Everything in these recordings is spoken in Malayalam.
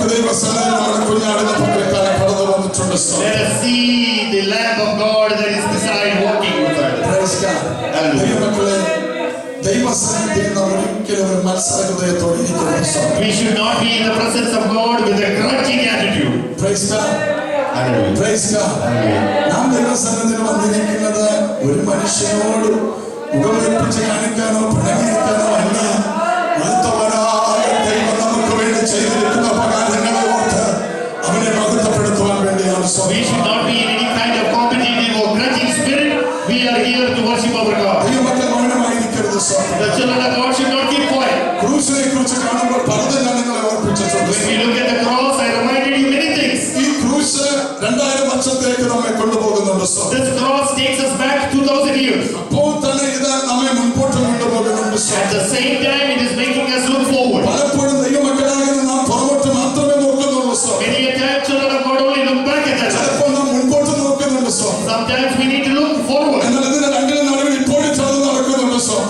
Let us see the Lamb of God that is beside walking with us. Praise God. We should not be in the presence of God with a grudging attitude. Praise God. Praise God. നാം ദൈവസന്നിധിയിൽ വന്നിരിക്കുന്നത് ഒരു മനുഷ്യനോട് മുഖമേൽപ്പിച്ച് കാണിക്കാനോ പിണങ്ങിയിരിക്കാനോ അല്ല. അടുത്തവരായ ദൈവം നമുക്ക് വേണ്ടി ചെയ്തിരിക്കുന്ന ഉപകാരങ്ങളെ ഓർത്ത് അവനെ മഹത്വപ്പെടുത്തുവാൻ വേണ്ടിയാണ്. We should not be in any kind of competitive or grudging spirit. We are here to worship our God. ദൈവമക്കൾ മൗനമായിരിക്കരുത്. The children of God should not keep quiet. ക്രൂശിനെ കുറിച്ച് കാണുമ്പോൾ പലതും ഞാൻ നിങ്ങളെ ഓർപ്പിച്ചിട്ടുണ്ട്. When we look at the cross, I reminded you many things. ഈ ക്രൂശ് 2000 വർഷത്തേക്ക് നമ്മെ കൊണ്ടുപോകുന്നുണ്ട്. This cross takes us back 2000 years. അപ്പോൾ തന്നെ ഇത് നമ്മെ മുൻപോട്ട് കൊണ്ടുപോകുന്നുണ്ട്. At the same time, it is making us look forward. പലപ്പോഴും ദൈവമക്കളാകുന്ന നാം പുറകോട്ട് മാത്രമേ നോക്കുന്നുള്ളൂ. Many a time, children of God only look back at us. ചിലപ്പോൾ നാം മുൻപോട്ട് നോക്കുന്നുണ്ട്. Sometimes we need to look forward. എന്നാൽ ഇതിന് രണ്ടിനും നടുവിൽ ഇപ്പോഴും ചിലത് നടക്കുന്നുണ്ട്.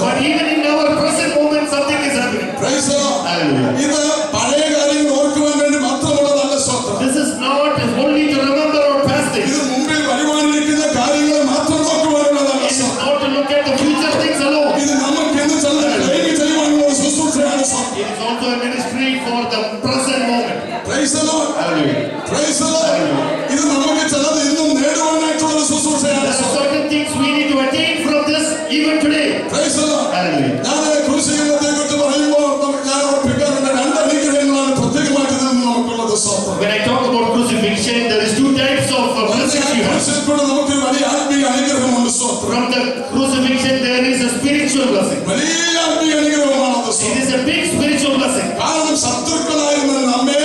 But even in our present moment, something is happening. Praise the Lord. Hallelujah. ഇത് പഴയ കാര്യങ്ങൾ ഓർക്കുവാൻ വേണ്ടി മാത്രമുള്ളതല്ല. സ്വന്തം This is not only to remember our past things. ഇത് മുമ്പിൽ വരുവാനിരിക്കുന്ന കാര്യങ്ങൾ മാത്രം നോക്കുവാനുള്ളതല്ല. It is not to look at the future things alone. ഇത് നമുക്ക് എന്ന് ചിലത് ക്ലെയിം ചെയ്യുവാനുള്ള ഒരു ശുശ്രൂഷയാണ്. It is also a ministry for the present moment. Praise the Lord. Hallelujah. Praise the Lord. ഇത് നമുക്ക് ചിലത് ഇന്നും നേടുവാനായിട്ടുള്ള ഒരു ശുശ്രൂഷയാണ്. There are certain things we need to attain from this even today. Praise the Lord. Hallelujah. ഞാൻ ക്രൂശീകരണത്തെ കുറിച്ച് പറയുമ്പോൾ ഞാൻ ഓർപ്പിക്കാറുണ്ട്, രണ്ട് അനുഗ്രഹങ്ങളാണ് പ്രത്യേകമായിട്ട് നമുക്കുള്ളത്. സ്വന്തം When I talk about crucifixion, there is two types of blessings you have. ക്രൂശിലൂടെ നമുക്ക് വലിയ ആത്മീയ അനുഗ്രഹമുണ്ട്. സ്വന്തം From the crucifixion, there is a spiritual blessing. വലിയ ആത്മീയ അനുഗ്രഹമാണ്. It is a big spiritual blessing. കാരണം ശത്രുക്കളായിരുന്ന നമ്മെ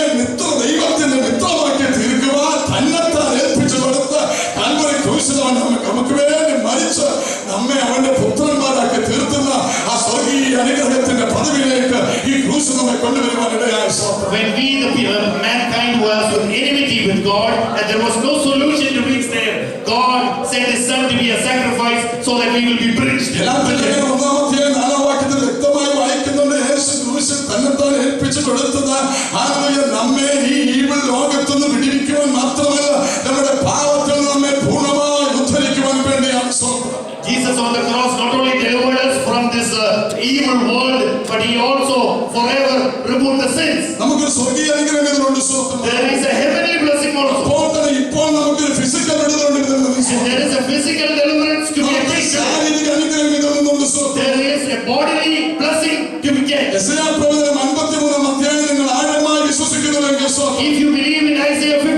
ദൈവത്തിന്റെ മിത്രമാക്കി തീർക്കുവാൻ തന്നെത്താൻ ഏൽപ്പിച്ചു കൊടുത്ത് കാൽവരി ക്രൂശിലാണ് നമുക്ക് വേണ്ടി മരിച്ച് നമ്മെ അവന്റെ പുത്രന്മാരാക്കി തീർത്തുന്ന ആ സ്വർഗീയ അനുഗ്രഹത്തിന്റെ പദവിയിലേക്ക് ഈ ക്രൂശ് നമ്മെ കൊണ്ടുവരുവാൻ ഇടയായി. When we, the mankind, was with enmity with God, and there was no solution to reach there, God sent His Son to be a sacrifice so that we will be bridged. 1-4 വാക്യത്തിൽ വ്യക്തമായി വായിക്കുന്നുണ്ട്, യേശു ക്രൂശിൽ തന്നെത്താൻ ഏൽപ്പിച്ചു കൊടുത്തത് നമ്മെ ഈ ഈവിൾ ലോകത്തുനിന്ന് വിടിവിക്കുവാൻ മാത്രമല്ല, നമ്മുടെ പാപത്തിൽ നമ്മെ പൂർണ്ണമായി ഉദ്ധരിക്കുവാൻ വേണ്ടിയാണ്. Jesus on the cross not only delivered us from this evil world, but He also forever removed the sins. നമുക്കൊരു സ്വർഗീയ അനുഗ്രഹം ഇതിലുണ്ട്. There is a heavenly blessing also. അപ്പോൾ തന്നെ ഇപ്പോൾ നമുക്കൊരു physical വിടുതലുണ്ട്. And there is a physical deliverance to be attained. ശാരീരിക അനുഗ്രഹം ഇതിലുണ്ട്. There is a bodily blessing to be gained. യെശയ്യാ പ്രവചനം 53 അധ്യായം നിങ്ങൾ ആഴമായി വിശ്വസിക്കുന്നുവെങ്കിൽ, if you believe in Isaiah 53,